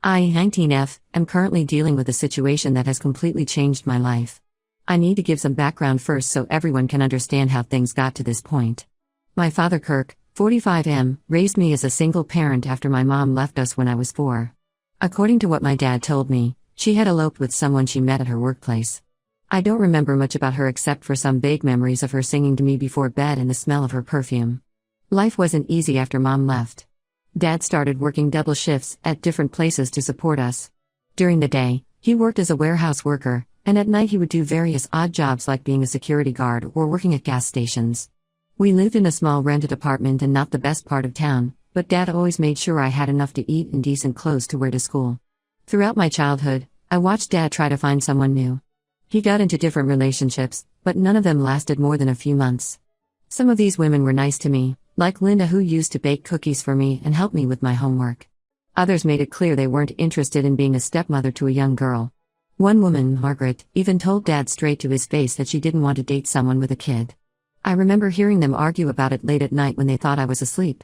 I, 19F, am currently dealing with a situation that has completely changed my life. I need to give some background first so everyone can understand how things got to this point. My father Kirk, 45M, raised me as a single parent after my mom left us when I was 4. According to what my dad told me, she had eloped with someone she met at her workplace. I don't remember much about her except for some vague memories of her singing to me before bed and the smell of her perfume. Life wasn't easy after mom left. Dad started working double shifts at different places to support us. During the day, he worked as a warehouse worker, and at night he would do various odd jobs like being a security guard or working at gas stations. We lived in a small rented apartment and not the best part of town, but Dad always made sure I had enough to eat and decent clothes to wear to school. Throughout my childhood, I watched Dad try to find someone new. He got into different relationships, but none of them lasted more than a few months. Some of these women were nice to me, like Linda, who used to bake cookies for me and help me with my homework. Others made it clear they weren't interested in being a stepmother to a young girl. One woman, Margaret, even told Dad straight to his face that she didn't want to date someone with a kid. I remember hearing them argue about it late at night when they thought I was asleep.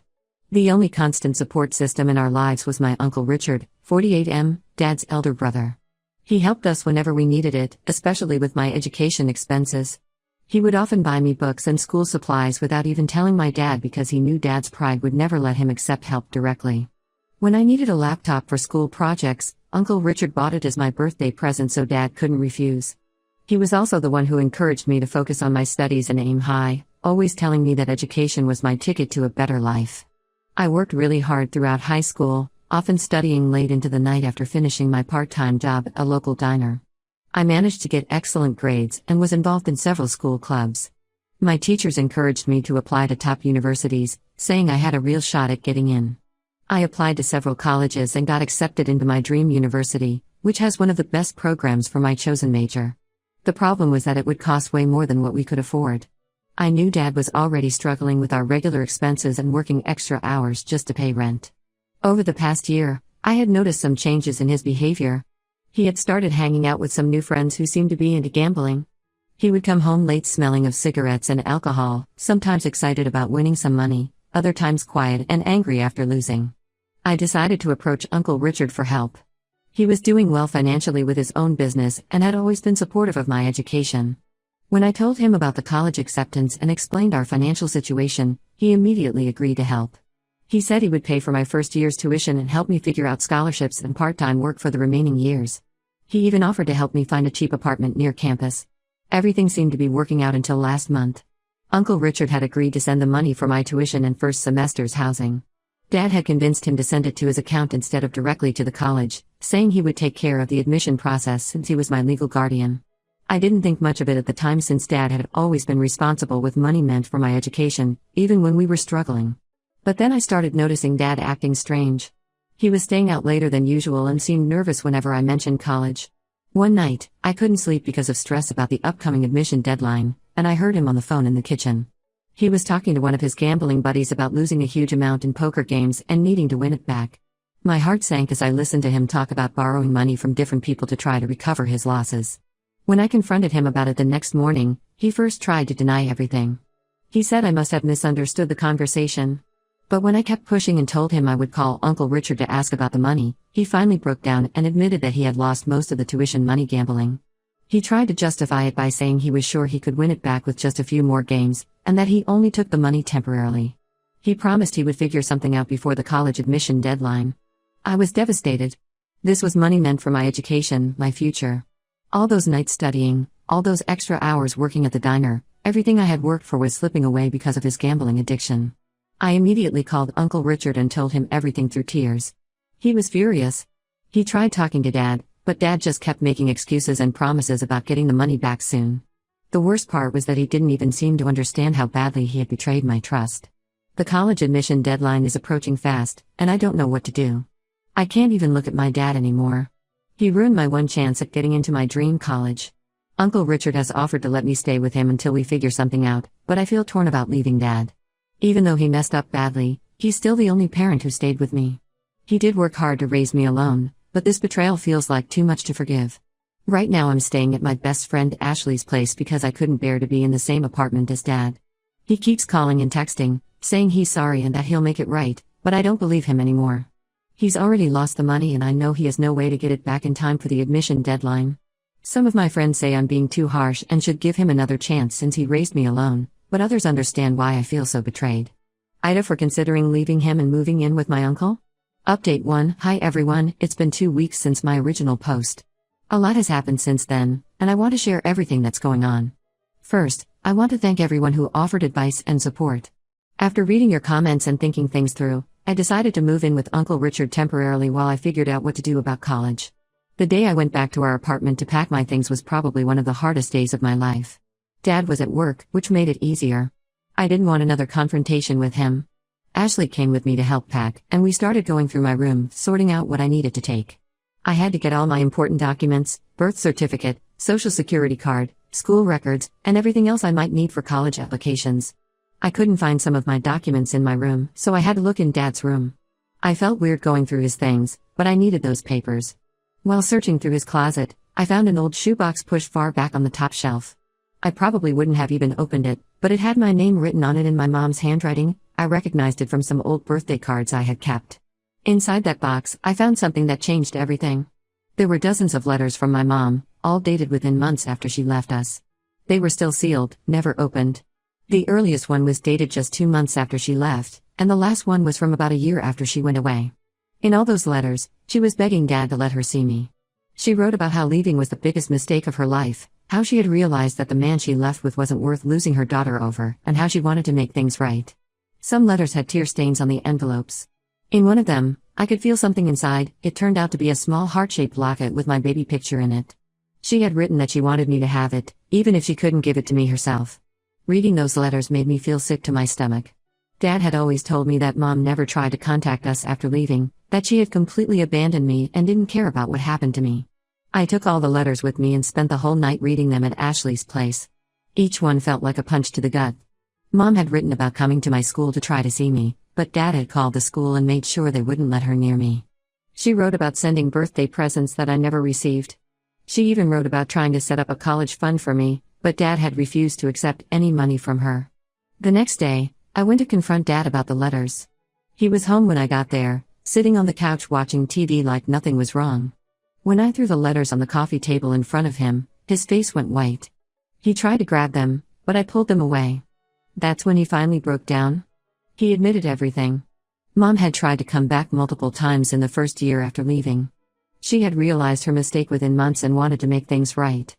The only constant support system in our lives was my Uncle Richard, 48M, Dad's elder brother. He helped us whenever we needed it, especially with my education expenses. He would often buy me books and school supplies without even telling my dad because he knew Dad's pride would never let him accept help directly. When I needed a laptop for school projects, Uncle Richard bought it as my birthday present so Dad couldn't refuse. He was also the one who encouraged me to focus on my studies and aim high, always telling me that education was my ticket to a better life. I worked really hard throughout high school, often studying late into the night after finishing my part-time job at a local diner. I managed to get excellent grades and was involved in several school clubs. My teachers encouraged me to apply to top universities, saying I had a real shot at getting in. I applied to several colleges and got accepted into my dream university, which has one of the best programs for my chosen major. The problem was that it would cost way more than what we could afford. I knew Dad was already struggling with our regular expenses and working extra hours just to pay rent. Over the past year, I had noticed some changes in his behavior. He had started hanging out with some new friends who seemed to be into gambling. He would come home late smelling of cigarettes and alcohol, sometimes excited about winning some money, other times quiet and angry after losing. I decided to approach Uncle Richard for help. He was doing well financially with his own business and had always been supportive of my education. When I told him about the college acceptance and explained our financial situation, he immediately agreed to help. He said he would pay for my first year's tuition and help me figure out scholarships and part-time work for the remaining years. He even offered to help me find a cheap apartment near campus. Everything seemed to be working out until last month. Uncle Richard had agreed to send the money for my tuition and first semester's housing. Dad had convinced him to send it to his account instead of directly to the college, saying he would take care of the admission process since he was my legal guardian. I didn't think much of it at the time since Dad had always been responsible with money meant for my education, even when we were struggling. But then I started noticing Dad acting strange. He was staying out later than usual and seemed nervous whenever I mentioned college. One night, I couldn't sleep because of stress about the upcoming admission deadline, and I heard him on the phone in the kitchen. He was talking to one of his gambling buddies about losing a huge amount in poker games and needing to win it back. My heart sank as I listened to him talk about borrowing money from different people to try to recover his losses. When I confronted him about it the next morning, he first tried to deny everything. He said I must have misunderstood the conversation. But when I kept pushing and told him I would call Uncle Richard to ask about the money, he finally broke down and admitted that he had lost most of the tuition money gambling. He tried to justify it by saying he was sure he could win it back with just a few more games, and that he only took the money temporarily. He promised he would figure something out before the college admission deadline. I was devastated. This was money meant for my education, my future. All those nights studying, all those extra hours working at the diner, everything I had worked for was slipping away because of his gambling addiction. I immediately called Uncle Richard and told him everything through tears. He was furious. He tried talking to Dad, but Dad just kept making excuses and promises about getting the money back soon. The worst part was that he didn't even seem to understand how badly he had betrayed my trust. The college admission deadline is approaching fast, and I don't know what to do. I can't even look at my dad anymore. He ruined my one chance at getting into my dream college. Uncle Richard has offered to let me stay with him until we figure something out, but I feel torn about leaving Dad. Even though he messed up badly, he's still the only parent who stayed with me. He did work hard to raise me alone, but this betrayal feels like too much to forgive. Right now I'm staying at my best friend Ashley's place because I couldn't bear to be in the same apartment as Dad. He keeps calling and texting, saying he's sorry and that he'll make it right, but I don't believe him anymore. He's already lost the money and I know he has no way to get it back in time for the admission deadline. Some of my friends say I'm being too harsh and should give him another chance since he raised me alone, but others understand why I feel so betrayed. Ida for considering leaving him and moving in with my uncle? Update 1. Hi everyone, it's been 2 weeks since my original post. A lot has happened since then, and I want to share everything that's going on. First, I want to thank everyone who offered advice and support. After reading your comments and thinking things through, I decided to move in with Uncle Richard temporarily while I figured out what to do about college. The day I went back to our apartment to pack my things was probably one of the hardest days of my life. Dad was at work, which made it easier. I didn't want another confrontation with him. Ashley came with me to help pack, and we started going through my room, sorting out what I needed to take. I had to get all my important documents, birth certificate, social security card, school records, and everything else I might need for college applications. I couldn't find some of my documents in my room, so I had to look in Dad's room. I felt weird going through his things, but I needed those papers. While searching through his closet, I found an old shoebox pushed far back on the top shelf. I probably wouldn't have even opened it, but it had my name written on it in my mom's handwriting. I recognized it from some old birthday cards I had kept. Inside that box, I found something that changed everything. There were dozens of letters from my mom, all dated within months after she left us. They were still sealed, never opened. The earliest one was dated just 2 months after she left, and the last one was from about a year after she went away. In all those letters, she was begging Dad to let her see me. She wrote about how leaving was the biggest mistake of her life, how she had realized that the man she left with wasn't worth losing her daughter over, and how she wanted to make things right. Some letters had tear stains on the envelopes. In one of them, I could feel something inside. It turned out to be a small heart-shaped locket with my baby picture in it. She had written that she wanted me to have it, even if she couldn't give it to me herself. Reading those letters made me feel sick to my stomach. Dad had always told me that Mom never tried to contact us after leaving, that she had completely abandoned me and didn't care about what happened to me. I took all the letters with me and spent the whole night reading them at Ashley's place. Each one felt like a punch to the gut. Mom had written about coming to my school to try to see me, but Dad had called the school and made sure they wouldn't let her near me. She wrote about sending birthday presents that I never received. She even wrote about trying to set up a college fund for me, but Dad had refused to accept any money from her. The next day, I went to confront Dad about the letters. He was home when I got there, sitting on the couch watching TV like nothing was wrong. When I threw the letters on the coffee table in front of him, his face went white. He tried to grab them, but I pulled them away. That's when he finally broke down. He admitted everything. Mom had tried to come back multiple times in the first year after leaving. She had realized her mistake within months and wanted to make things right.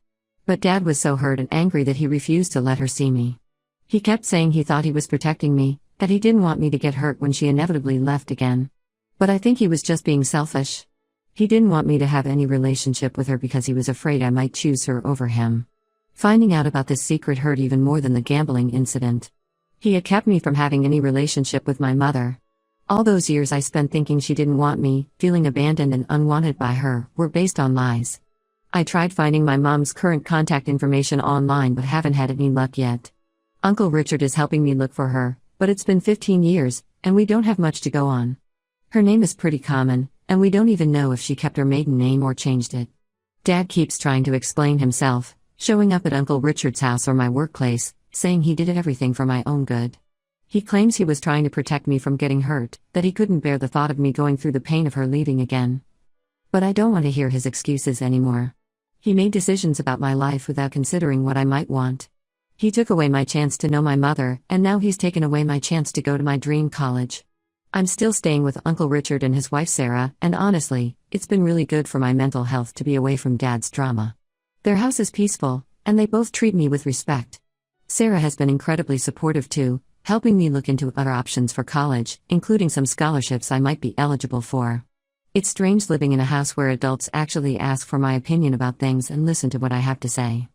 But Dad was so hurt and angry that he refused to let her see me. He kept saying he thought he was protecting me, that he didn't want me to get hurt when she inevitably left again. But I think he was just being selfish. He didn't want me to have any relationship with her because he was afraid I might choose her over him. Finding out about this secret hurt even more than the gambling incident. He had kept me from having any relationship with my mother. All those years I spent thinking she didn't want me, feeling abandoned and unwanted by her, were based on lies. I tried finding my mom's current contact information online but haven't had any luck yet. Uncle Richard is helping me look for her, but it's been 15 years, and we don't have much to go on. Her name is pretty common, and we don't even know if she kept her maiden name or changed it. Dad keeps trying to explain himself, showing up at Uncle Richard's house or my workplace, saying he did everything for my own good. He claims he was trying to protect me from getting hurt, that he couldn't bear the thought of me going through the pain of her leaving again. But I don't want to hear his excuses anymore. He made decisions about my life without considering what I might want. He took away my chance to know my mother, and now he's taken away my chance to go to my dream college. I'm still staying with Uncle Richard and his wife Sarah, and honestly, it's been really good for my mental health to be away from Dad's drama. Their house is peaceful, and they both treat me with respect. Sarah has been incredibly supportive too, helping me look into other options for college, including some scholarships I might be eligible for. It's strange living in a house where adults actually ask for my opinion about things and listen to what I have to say.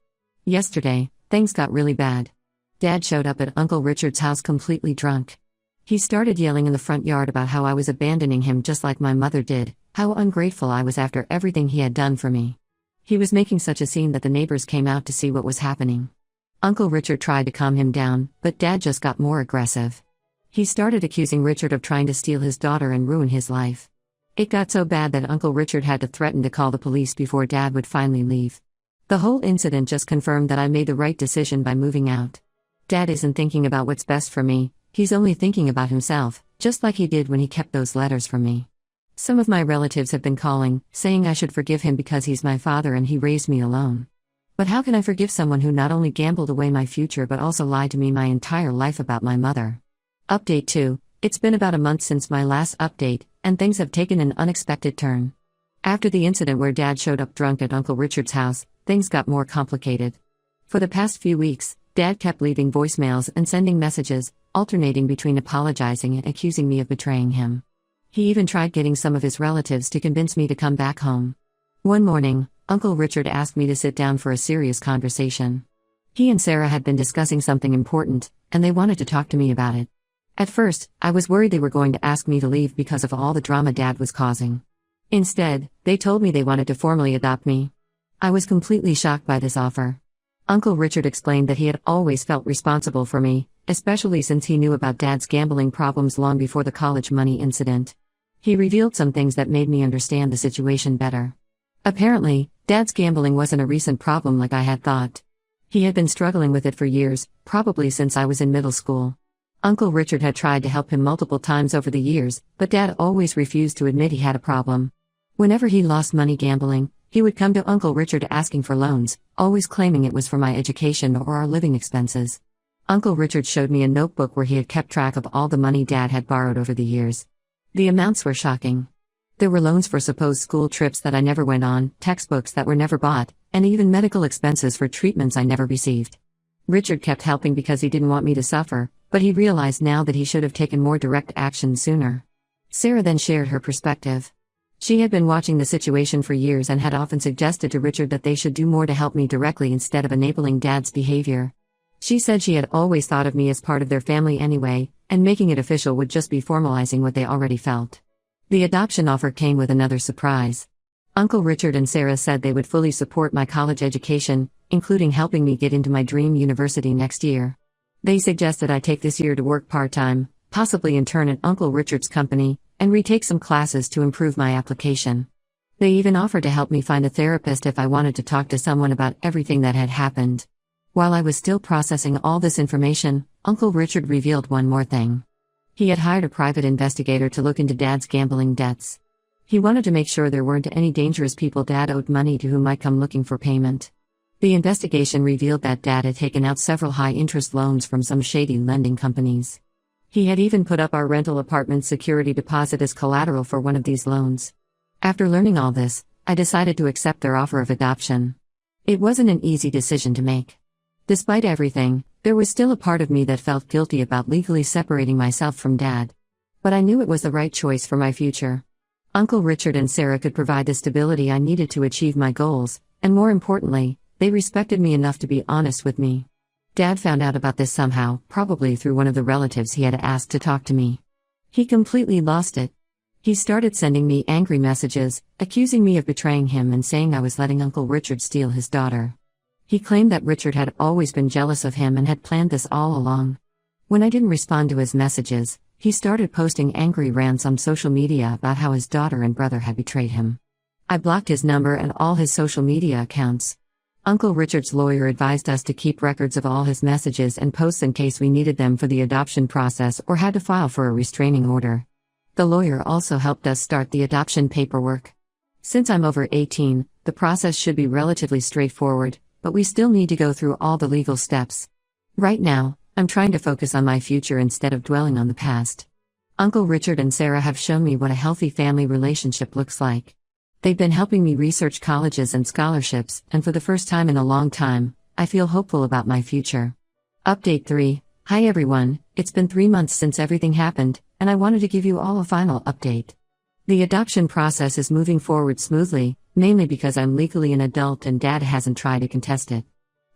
Yesterday, things got really bad. Dad showed up at Uncle Richard's house completely drunk. He started yelling in the front yard about how I was abandoning him just like my mother did, how ungrateful I was after everything he had done for me. He was making such a scene that the neighbors came out to see what was happening. Uncle Richard tried to calm him down, but Dad just got more aggressive. He started accusing Richard of trying to steal his daughter and ruin his life. It got so bad that Uncle Richard had to threaten to call the police before Dad would finally leave. The whole incident just confirmed that I made the right decision by moving out. Dad isn't thinking about what's best for me, he's only thinking about himself, just like he did when he kept those letters from me. Some of my relatives have been calling, saying I should forgive him because he's my father and he raised me alone. But how can I forgive someone who not only gambled away my future but also lied to me my entire life about my mother? Update 2. It's been about a month since my last update, and things have taken an unexpected turn. After the incident where Dad showed up drunk at Uncle Richard's house, things got more complicated. For the past few weeks, Dad kept leaving voicemails and sending messages, alternating between apologizing and accusing me of betraying him. He even tried getting some of his relatives to convince me to come back home. One morning, Uncle Richard asked me to sit down for a serious conversation. He and Sarah had been discussing something important, and they wanted to talk to me about it. At first, I was worried they were going to ask me to leave because of all the drama Dad was causing. Instead, they told me they wanted to formally adopt me. I was completely shocked by this offer. Uncle Richard explained that he had always felt responsible for me, especially since he knew about Dad's gambling problems long before the college money incident. He revealed some things that made me understand the situation better. Apparently, Dad's gambling wasn't a recent problem like I had thought. He had been struggling with it for years, probably since I was in middle school. Uncle Richard had tried to help him multiple times over the years, but Dad always refused to admit he had a problem. Whenever he lost money gambling, he would come to Uncle Richard asking for loans, always claiming it was for my education or our living expenses. Uncle Richard showed me a notebook where he had kept track of all the money Dad had borrowed over the years. The amounts were shocking. There were loans for supposed school trips that I never went on, textbooks that were never bought, and even medical expenses for treatments I never received. Richard kept helping because he didn't want me to suffer, but he realized now that he should have taken more direct action sooner. Sarah then shared her perspective. She had been watching the situation for years and had often suggested to Richard that they should do more to help me directly instead of enabling Dad's behavior. She said she had always thought of me as part of their family anyway, and making it official would just be formalizing what they already felt. The adoption offer came with another surprise. Uncle Richard and Sarah said they would fully support my college education, including helping me get into my dream university next year. They suggested I take this year to work part-time, possibly intern at Uncle Richard's company, and retake some classes to improve my application. They even offered to help me find a therapist if I wanted to talk to someone about everything that had happened. While I was still processing all this information, Uncle Richard revealed one more thing. He had hired a private investigator to look into Dad's gambling debts. He wanted to make sure there weren't any dangerous people Dad owed money to who might come looking for payment. The investigation revealed that Dad had taken out several high-interest loans from some shady lending companies. He had even put up our rental apartment security deposit as collateral for one of these loans. After learning all this, I decided to accept their offer of adoption. It wasn't an easy decision to make. Despite everything, there was still a part of me that felt guilty about legally separating myself from Dad. But I knew it was the right choice for my future. Uncle Richard and Sarah could provide the stability I needed to achieve my goals, and more importantly, they respected me enough to be honest with me. Dad found out about this somehow, probably through one of the relatives he had asked to talk to me. He completely lost it. He started sending me angry messages, accusing me of betraying him and saying I was letting Uncle Richard steal his daughter. He claimed that Richard had always been jealous of him and had planned this all along. When I didn't respond to his messages, he started posting angry rants on social media about how his daughter and brother had betrayed him. I blocked his number and all his social media accounts. Uncle Richard's lawyer advised us to keep records of all his messages and posts in case we needed them for the adoption process or had to file for a restraining order. The lawyer also helped us start the adoption paperwork. Since I'm over 18, the process should be relatively straightforward, but we still need to go through all the legal steps. Right now, I'm trying to focus on my future instead of dwelling on the past. Uncle Richard and Sarah have shown me what a healthy family relationship looks like. They've been helping me research colleges and scholarships, and for the first time in a long time, I feel hopeful about my future. Update 3. Hi everyone, it's been 3 months since everything happened, and I wanted to give you all a final update. The adoption process is moving forward smoothly, mainly because I'm legally an adult and Dad hasn't tried to contest it.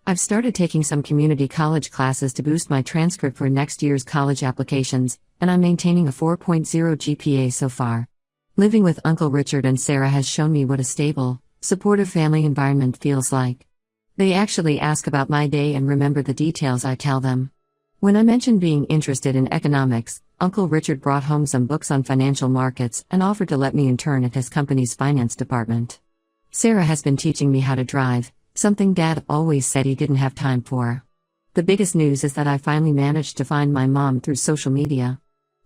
I've started taking some community college classes to boost my transcript for next year's college applications, and I'm maintaining a 4.0 GPA so far. Living with Uncle Richard and Sarah has shown me what a stable, supportive family environment feels like. They actually ask about my day and remember the details I tell them. When I mentioned being interested in economics, Uncle Richard brought home some books on financial markets and offered to let me intern at his company's finance department. Sarah has been teaching me how to drive, something Dad always said he didn't have time for. The biggest news is that I finally managed to find my mom through social media.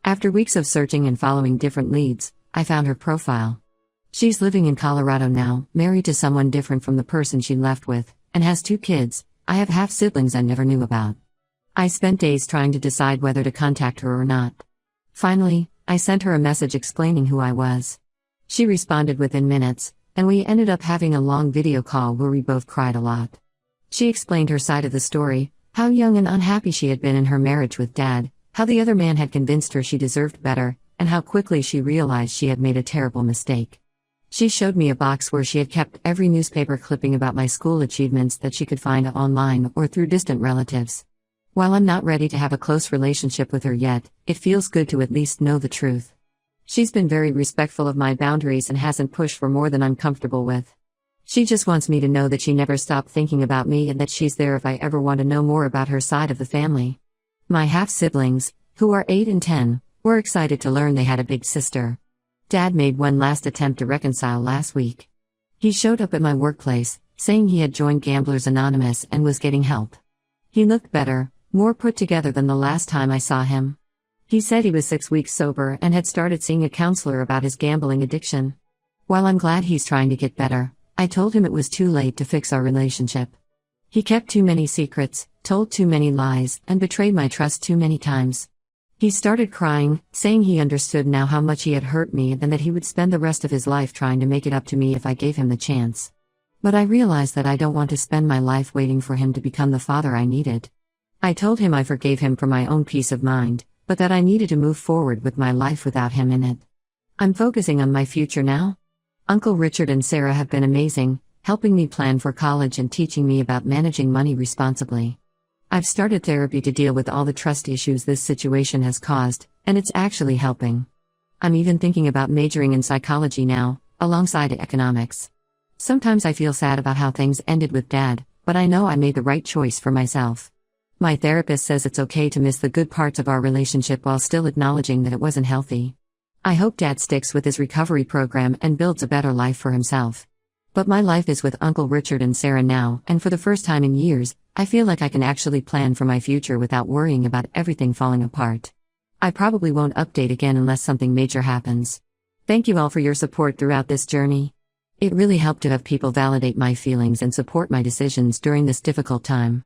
After weeks of searching and following different leads, I found her profile. She's living in Colorado now, married to someone different from the person she left with, and has 2 kids. I have half-siblings I never knew about. I spent days trying to decide whether to contact her or not. Finally, I sent her a message explaining who I was. She responded within minutes, and we ended up having a long video call where we both cried a lot. She explained her side of the story, how young and unhappy she had been in her marriage with Dad, how the other man had convinced her she deserved better, and how quickly she realized she had made a terrible mistake. She showed me a box where she had kept every newspaper clipping about my school achievements that she could find online or through distant relatives. While I'm not ready to have a close relationship with her yet, it feels good to at least know the truth. She's been very respectful of my boundaries and hasn't pushed for more than I'm comfortable with. She just wants me to know that she never stopped thinking about me and that she's there if I ever want to know more about her side of the family. My half-siblings, who are 8 and 10, were excited to learn they had a big sister. Dad made one last attempt to reconcile last week. He showed up at my workplace, saying he had joined Gamblers Anonymous and was getting help. He looked better, more put together than the last time I saw him. He said he was 6 weeks sober and had started seeing a counselor about his gambling addiction. While I'm glad he's trying to get better, I told him it was too late to fix our relationship. He kept too many secrets, told too many lies, and betrayed my trust too many times. He started crying, saying he understood now how much he had hurt me and that he would spend the rest of his life trying to make it up to me if I gave him the chance. But I realized that I don't want to spend my life waiting for him to become the father I needed. I told him I forgave him for my own peace of mind, but that I needed to move forward with my life without him in it. I'm focusing on my future now. Uncle Richard and Sarah have been amazing, helping me plan for college and teaching me about managing money responsibly. I've started therapy to deal with all the trust issues this situation has caused, and it's actually helping. I'm even thinking about majoring in psychology now, alongside economics. Sometimes I feel sad about how things ended with Dad, but I know I made the right choice for myself. My therapist says it's okay to miss the good parts of our relationship while still acknowledging that it wasn't healthy. I hope Dad sticks with his recovery program and builds a better life for himself. But my life is with Uncle Richard and Sarah now, and for the first time in years, I feel like I can actually plan for my future without worrying about everything falling apart. I probably won't update again unless something major happens. Thank you all for your support throughout this journey. It really helped to have people validate my feelings and support my decisions during this difficult time.